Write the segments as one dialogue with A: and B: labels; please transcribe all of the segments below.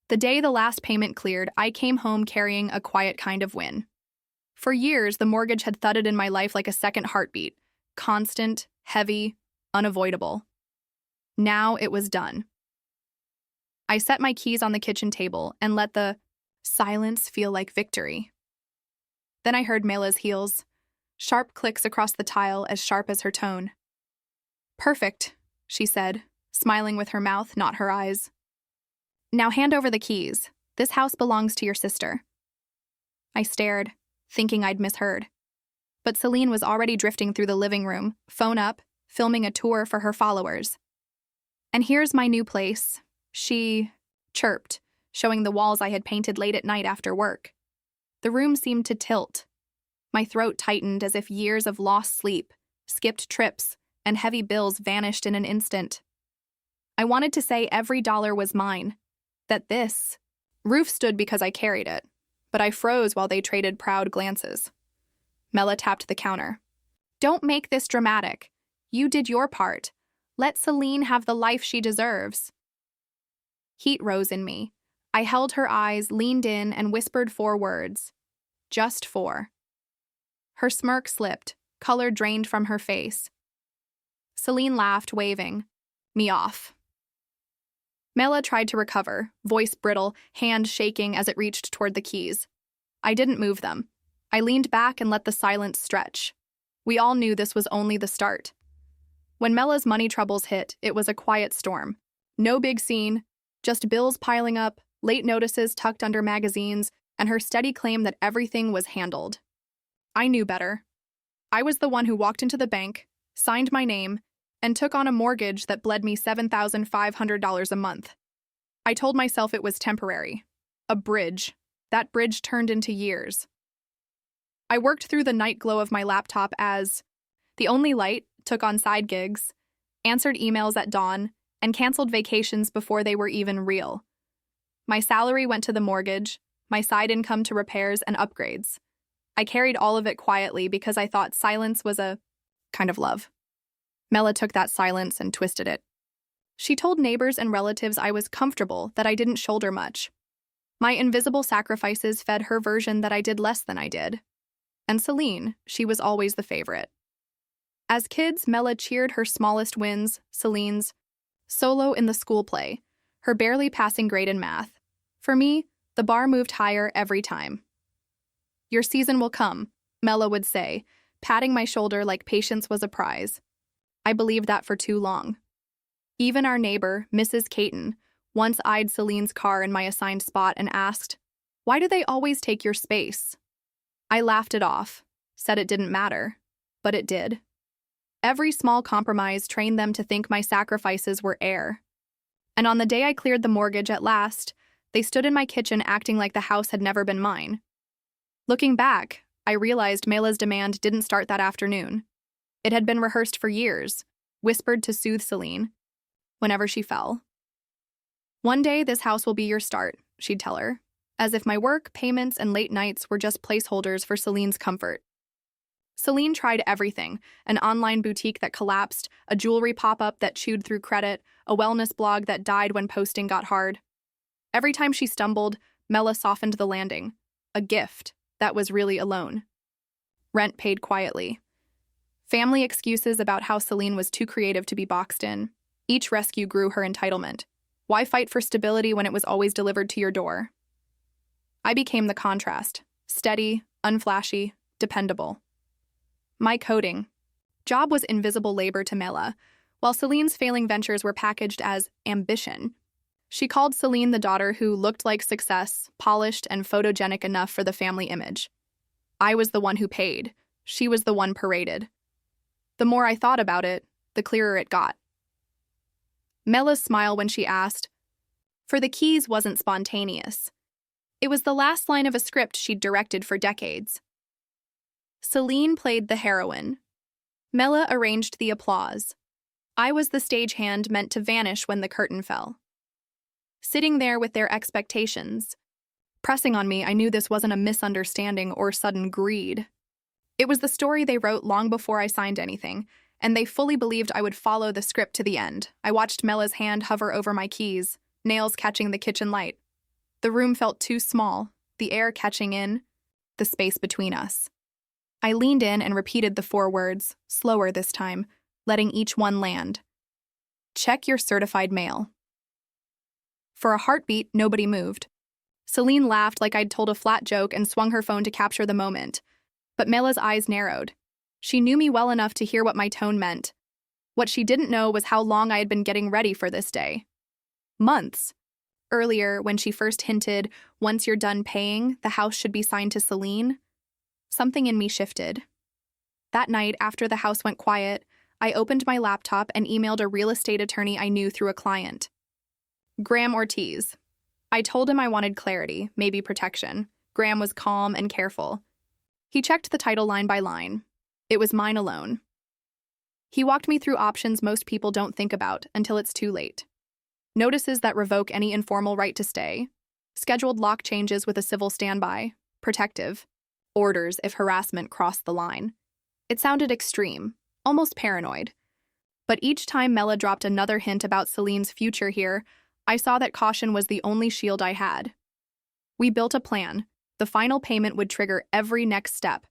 A: The day the last payment cleared, I came home carrying a quiet kind of win. For years, the mortgage had thudded in my life like a second heartbeat, constant, heavy, unavoidable. Now it was done. I set my keys on the kitchen table and let the silence feel like victory. Then I heard Mela's heels, sharp clicks across the tile as sharp as her tone. "Perfect," she said, smiling with her mouth, not her eyes. "Now hand over the keys. This house belongs to your sister." I stared, thinking I'd misheard. But Celine was already drifting through the living room, phone up, filming a tour for her followers. "And here's my new place," she chirped, showing the walls I had painted late at night after work. The room seemed to tilt. My throat tightened as if years of lost sleep, skipped trips, and heavy bills vanished in an instant. I wanted to say every dollar was mine, that this roof stood because I carried it, but I froze while they traded proud glances. Mela tapped the counter. "Don't make this dramatic. You did your part. Let Celine have the life she deserves." Heat rose in me. I held her eyes, leaned in, and whispered 4 words. Just 4. Her smirk slipped, color drained from her face. Celine laughed, waving me off. Mela tried to recover, voice brittle, hand shaking as it reached toward the keys. I didn't move them. I leaned back and let the silence stretch. We all knew this was only the start. When Mela's money troubles hit, it was a quiet storm. No big scene, just bills piling up, late notices tucked under magazines, and her steady claim that everything was handled. I knew better. I was the one who walked into the bank, signed my name, and took on a mortgage that bled me $7,500 a month. I told myself it was temporary. A bridge. That bridge turned into years. I worked through the night glow of my laptop as the only light, took on side gigs, answered emails at dawn, and canceled vacations before they were even real. My salary went to the mortgage, my side income to repairs and upgrades. I carried all of it quietly because I thought silence was a kind of love. Mela took that silence and twisted it. She told neighbors and relatives I was comfortable, that I didn't shoulder much. My invisible sacrifices fed her version that I did less than I did. And Celine, she was always the favorite. As kids, Mela cheered her smallest wins, Celine's solo in the school play, her barely passing grade in math. For me, the bar moved higher every time. "Your season will come," Mela would say, patting my shoulder like patience was a prize. I believed that for too long. Even our neighbor, Mrs. Caton, once eyed Celine's car in my assigned spot and asked, "Why do they always take your space?" I laughed it off, said it didn't matter, but it did. Every small compromise trained them to think my sacrifices were air. And on the day I cleared the mortgage at last, they stood in my kitchen acting like the house had never been mine. Looking back, I realized Mela's demand didn't start that afternoon. It had been rehearsed for years, whispered to soothe Celine, whenever she fell. "One day this house will be your start," she'd tell her, as if my work, payments, and late nights were just placeholders for Celine's comfort. Celine tried everything: an online boutique that collapsed, a jewelry pop-up that chewed through credit, a wellness blog that died when posting got hard. Every time she stumbled, Mela softened the landing. A gift that was really a loan. Rent paid quietly. Family excuses about how Celine was too creative to be boxed in. Each rescue grew her entitlement. Why fight for stability when it was always delivered to your door? I became the contrast. Steady, unflashy, dependable. My coding job was invisible labor to Mela, while Celine's failing ventures were packaged as ambition. She called Celine the daughter who looked like success, polished and photogenic enough for the family image. I was the one who paid. She was the one paraded. The more I thought about it, the clearer it got. Mela's smile when she asked for the keys wasn't spontaneous. It was the last line of a script she'd directed for decades. Celine played the heroine. Mela arranged the applause. I was the stagehand meant to vanish when the curtain fell. Sitting there with their expectations pressing on me, I knew this wasn't a misunderstanding or sudden greed. It was the story they wrote long before I signed anything, and they fully believed I would follow the script to the end. I watched Mela's hand hover over my keys, nails catching the kitchen light. The room felt too small, the air catching in, the space between us. I leaned in and repeated the 4 words, slower this time, letting each one land. Check your certified mail. For a heartbeat, nobody moved. Celine laughed like I'd told a flat joke and swung her phone to capture the moment. But Mela's eyes narrowed. She knew me well enough to hear what my tone meant. What she didn't know was how long I had been getting ready for this day. Months. Earlier, when she first hinted, once you're done paying, the house should be signed to Celine, something in me shifted. That night, after the house went quiet, I opened my laptop and emailed a real estate attorney I knew through a client. Graham Ortiz. I told him I wanted clarity, maybe protection. Graham was calm and careful. He checked the title line by line. It was mine alone. He walked me through options most people don't think about until it's too late. Notices that revoke any informal right to stay, scheduled lock changes with a civil standby, protective, orders if harassment crossed the line. It sounded extreme, almost paranoid. But each time Mela dropped another hint about Celine's future here, I saw that caution was the only shield I had. We built a plan. The final payment would trigger every next step.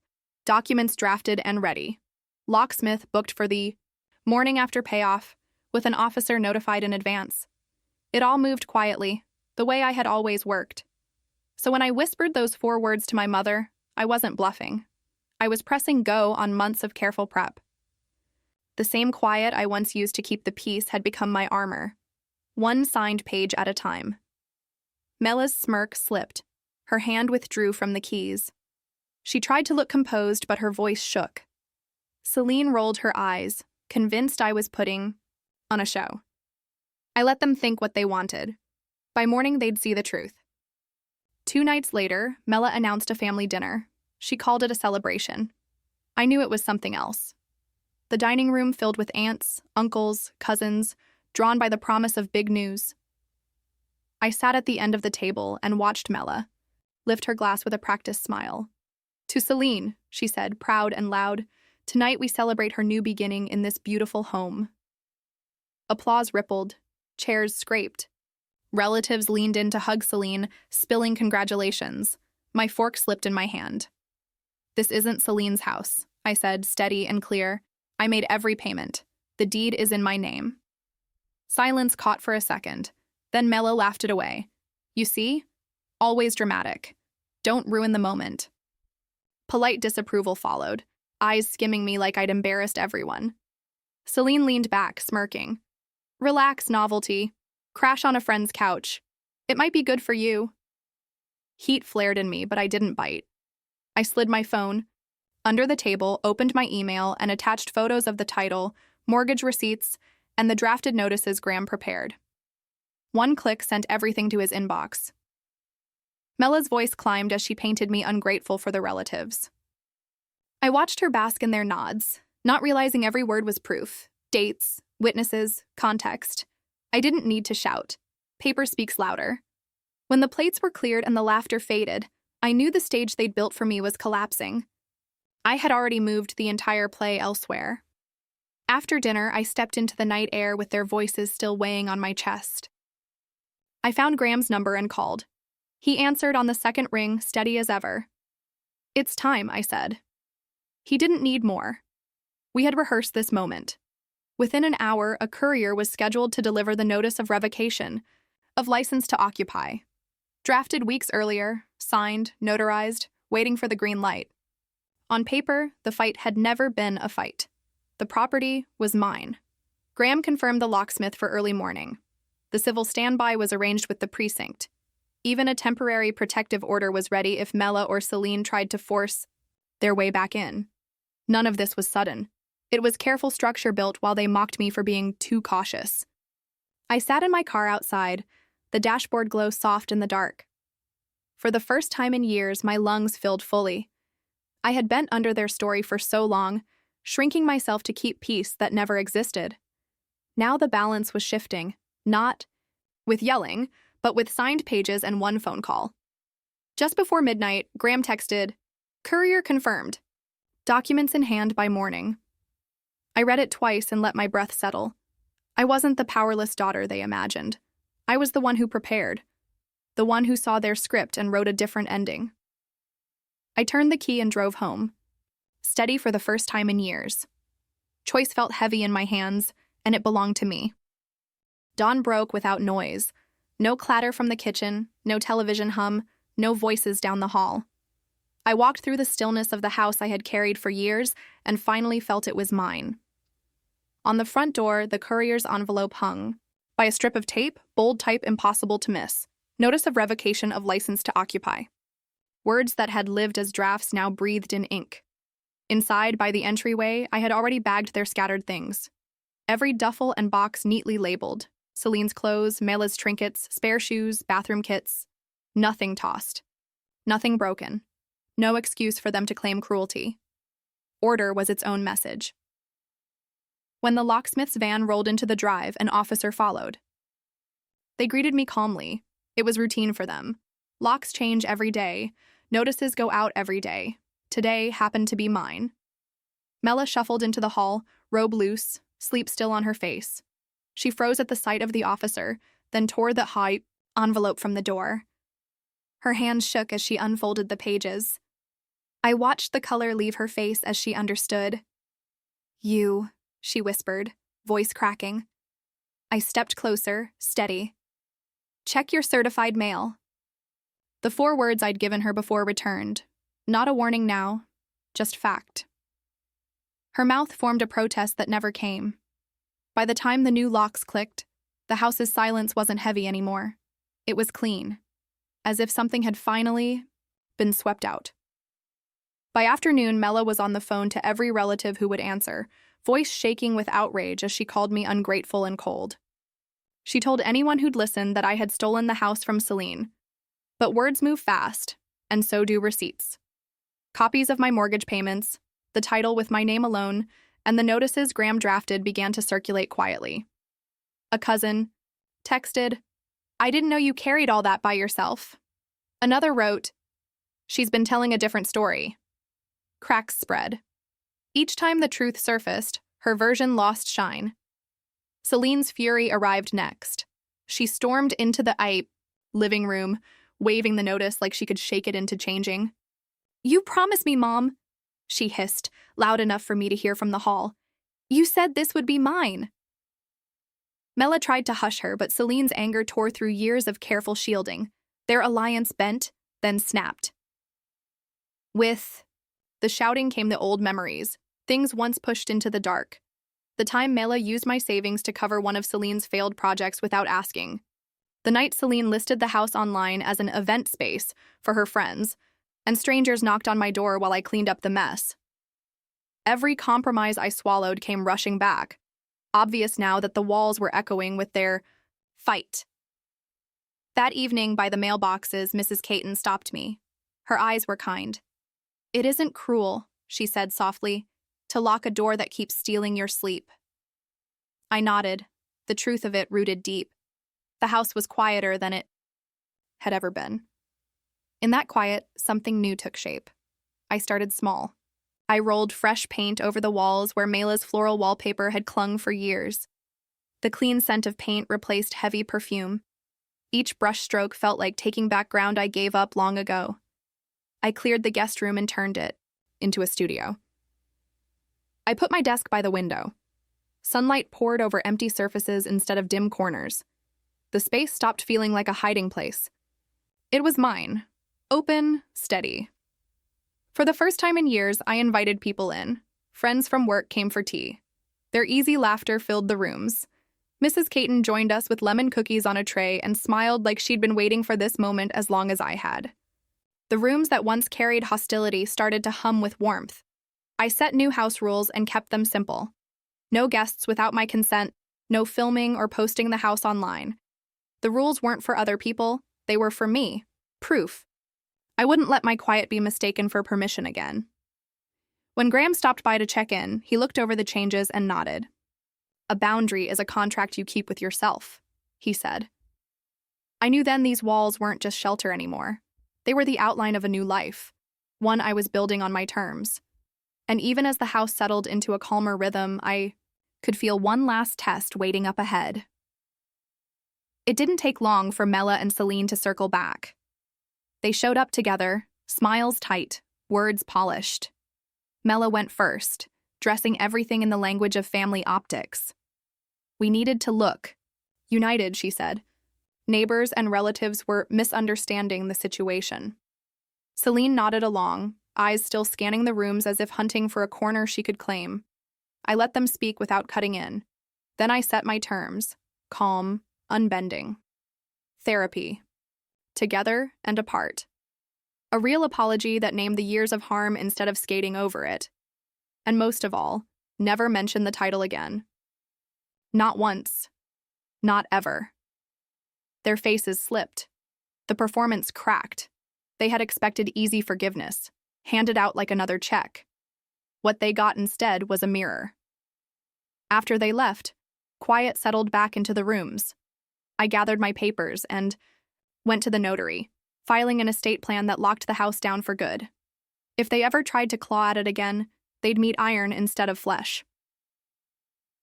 A: Documents drafted and ready. Locksmith booked for the morning after payoff, with an officer notified in advance. It all moved quietly, the way I had always worked. So when I whispered those 4 words to my mother, I wasn't bluffing. I was pressing go on months of careful prep. The same quiet I once used to keep the peace had become my armor. One signed page at a time. Mela's smirk slipped. Her hand withdrew from the keys. She tried to look composed, but her voice shook. Celine rolled her eyes, convinced I was putting on a show. I let them think what they wanted. By morning, they'd see the truth. 2 nights later, Mela announced a family dinner. She called it a celebration. I knew it was something else. The dining room filled with aunts, uncles, cousins, drawn by the promise of big news. I sat at the end of the table and watched Mela lift her glass with a practiced smile. To Celine, she said, proud and loud, tonight we celebrate her new beginning in this beautiful home. Applause rippled. Chairs scraped. Relatives leaned in to hug Celine, spilling congratulations. My fork slipped in my hand. This isn't Celine's house, I said, steady and clear. I made every payment. The deed is in my name. Silence caught for a second. Then Mela laughed it away. You see? Always dramatic. Don't ruin the moment. Polite disapproval followed, eyes skimming me like I'd embarrassed everyone. Celine leaned back, smirking. Relax, novelty. Crash on a friend's couch. It might be good for you. Heat flared in me, but I didn't bite. I slid my phone under the table, opened my email, and attached photos of the title, mortgage receipts, and the drafted notices Graham prepared. One click sent everything to his inbox. Mela's voice climbed as she painted me ungrateful for the relatives. I watched her bask in their nods, not realizing every word was proof. Dates, witnesses, context. I didn't need to shout. Paper speaks louder. When the plates were cleared and the laughter faded, I knew the stage they'd built for me was collapsing. I had already moved the entire play elsewhere. After dinner, I stepped into the night air with their voices still weighing on my chest. I found Graham's number and called. He answered on the second ring, steady as ever. It's time, I said. He didn't need more. We had rehearsed this moment. Within an hour, a courier was scheduled to deliver the notice of revocation, of license to occupy. Drafted weeks earlier, signed, notarized, waiting for the green light. On paper, the fight had never been a fight. The property was mine. Graham confirmed the locksmith for early morning. The civil standby was arranged with the precinct. Even a temporary protective order was ready if Mela or Celine tried to force their way back in. None of this was sudden. It was careful structure built while they mocked me for being too cautious. I sat in my car outside, the dashboard glow soft in the dark. For the first time in years, my lungs filled fully. I had bent under their story for so long, shrinking myself to keep peace that never existed. Now the balance was shifting, not with yelling, but with signed pages and one phone call. Just before midnight, Graham texted, "Courier confirmed. Documents in hand by morning." I read it twice and let my breath settle. I wasn't the powerless daughter they imagined. I was the one who prepared. the one who saw their script and wrote a different ending. I turned the key and drove home, steady for the first time in years. Choice felt heavy in my hands, and it belonged to me. Dawn broke without noise. No clatter from the kitchen, no television hum, no voices down the hall. I walked through the stillness of the house I had carried for years and finally felt it was mine. On the front door, the courier's envelope hung. By a strip of tape, bold type impossible to miss. Notice of revocation of license to occupy. Words that had lived as drafts now breathed in ink. Inside, by the entryway, I had already bagged their scattered things. Every duffel and box neatly labeled. Celine's clothes, Mela's trinkets, spare shoes, bathroom kits. Nothing tossed. Nothing broken. No excuse for them to claim cruelty. Order was its own message. When the locksmith's van rolled into the drive, an officer followed. They greeted me calmly. It was routine for them. Locks change every day. Notices go out every day. Today happened to be mine. Mela shuffled into the hall, robe loose, sleep still on her face. She froze at the sight of the officer, then tore the high envelope from the door. Her hands shook as she unfolded the pages. I watched the color leave her face as she understood. "You," she whispered, voice cracking. I stepped closer, steady. "Check your certified mail." The 4 words I'd given her before returned. Not a warning now, just fact. Her mouth formed a protest that never came. By the time the new locks clicked, the house's silence wasn't heavy anymore. It was clean, as if something had finally been swept out. By afternoon, Mela was on the phone to every relative who would answer, voice shaking with outrage as she called me ungrateful and cold. She told anyone who'd listen that I had stolen the house from Celine. But words move fast, and so do receipts. Copies of my mortgage payments, the title with my name alone, and the notices Graham drafted began to circulate quietly. A cousin texted, "I didn't know you carried all that by yourself." Another wrote, "She's been telling a different story." Cracks spread. Each time the truth surfaced, her version lost shine. Celine's fury arrived next. She stormed into the living room, waving the notice like she could shake it into changing. "You promised me, Mom," she hissed, loud enough for me to hear from the hall. "You said this would be mine." Mela tried to hush her, but Celine's anger tore through years of careful shielding. Their alliance bent, then snapped. With the shouting came the old memories, things once pushed into the dark. The time Mela used my savings to cover one of Celine's failed projects without asking. The night Celine listed the house online as an event space for her friends, and strangers knocked on my door while I cleaned up the mess. Every compromise I swallowed came rushing back, obvious now that the walls were echoing with their fight. That evening, by the mailboxes, Mrs. Caton stopped me. Her eyes were kind. "It isn't cruel," she said softly, "to lock a door that keeps stealing your sleep." I nodded, the truth of it rooted deep. The house was quieter than it had ever been. In that quiet, something new took shape. I started small. I rolled fresh paint over the walls where Mela's floral wallpaper had clung for years. The clean scent of paint replaced heavy perfume. Each brushstroke felt like taking back ground I gave up long ago. I cleared the guest room and turned it into a studio. I put my desk by the window. Sunlight poured over empty surfaces instead of dim corners. The space stopped feeling like a hiding place. It was mine, open, steady. For the first time in years, I invited people in. Friends from work came for tea. Their easy laughter filled the rooms. Mrs. Caton joined us with lemon cookies on a tray and smiled like she'd been waiting for this moment as long as I had. The rooms that once carried hostility started to hum with warmth. I set new house rules and kept them simple. No guests without my consent, no filming or posting the house online. The rules weren't for other people, they were for me. Proof. I wouldn't let my quiet be mistaken for permission again. When Graham stopped by to check in, he looked over the changes and nodded. "A boundary is a contract you keep with yourself," he said. I knew then these walls weren't just shelter anymore. They were the outline of a new life, one I was building on my terms. And even as the house settled into a calmer rhythm, I could feel one last test waiting up ahead. It didn't take long for Mela and Celine to circle back. They showed up together, smiles tight, words polished. Mela went first, dressing everything in the language of family optics. We needed to look united, she said. Neighbors and relatives were misunderstanding the situation. Celine nodded along, eyes still scanning the rooms as if hunting for a corner she could claim. I let them speak without cutting in. Then I set my terms, calm, unbending. Therapy. Together and apart. A real apology that named the years of harm instead of skating over it. And most of all, never mention the title again. Not once. Not ever. Their faces slipped. The performance cracked. They had expected easy forgiveness, handed out like another check. What they got instead was a mirror. After they left, quiet settled back into the rooms. I gathered my papers and went to the notary, filing an estate plan that locked the house down for good. If they ever tried to claw at it again, they'd meet iron instead of flesh.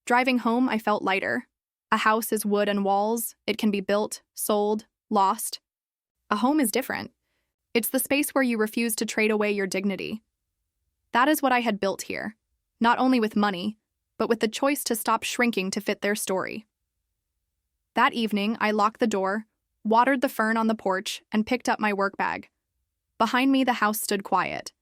A: Driving home, I felt lighter. A house is wood and walls. It can be built, sold, lost. A home is different. It's the space where you refuse to trade away your dignity. That is what I had built here, not only with money, but with the choice to stop shrinking to fit their story. That evening, I locked the door, watered the fern on the porch, and picked up my work bag. Behind me, the house stood quiet.